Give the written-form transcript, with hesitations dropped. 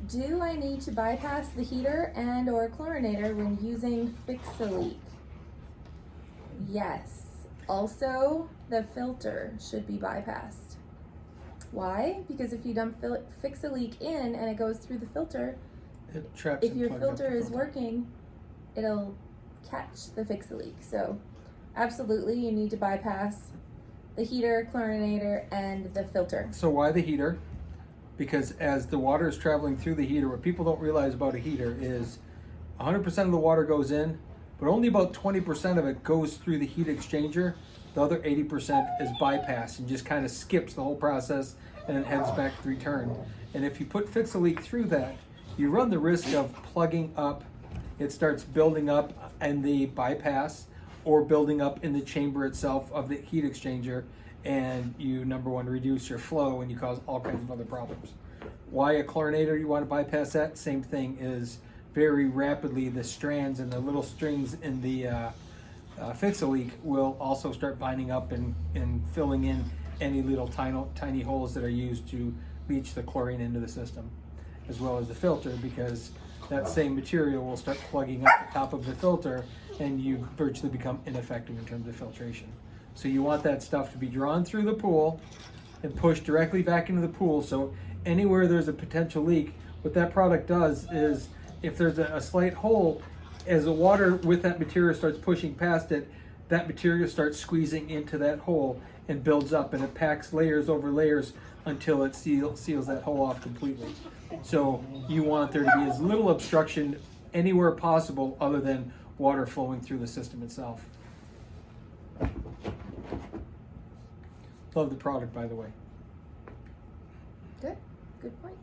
Do I need to bypass the heater and or chlorinator when using Fix-A-Leak? Yes. Also, the filter should be bypassed. Why? Because if you dump Fix-A-Leak in and it goes through the filter, It traps if and your plugs up the filter is filter. working, it'll catch the Fix-A-Leak. So absolutely you need to bypass the heater, chlorinator, and the filter. So why the heater? Because as the water is traveling through the heater, what people don't realize about a heater is 100% of the water goes in, but only about 20% of it goes through the heat exchanger. The other 80% is bypassed and just kind of skips the whole process and then heads back to return. And if you put Fix-A-Leak through that, you run the risk of plugging up. It starts building up in the bypass or building up in the chamber itself of the heat exchanger, and you, number one, reduce your flow and you cause all kinds of other problems. Why a chlorinator you want to bypass that? Same thing is very rapidly the strands and the little strings in the Fix-A-Leak will also start binding up and filling in any little tiny holes that are used to leach the chlorine into the system, as well as the filter, because that same material will start plugging up the top of the filter and you virtually become ineffective in terms of filtration. So you want that stuff to be drawn through the pool and pushed directly back into the pool. So anywhere there's a potential leak, what that product does is if there's a slight hole, as the water with that material starts pushing past it, that material starts squeezing into that hole and builds up, and it packs layers over layers until it seals that hole off completely. So you want there to be as little obstruction anywhere possible other than water flowing through the system itself. Love the product, by the way. Good point.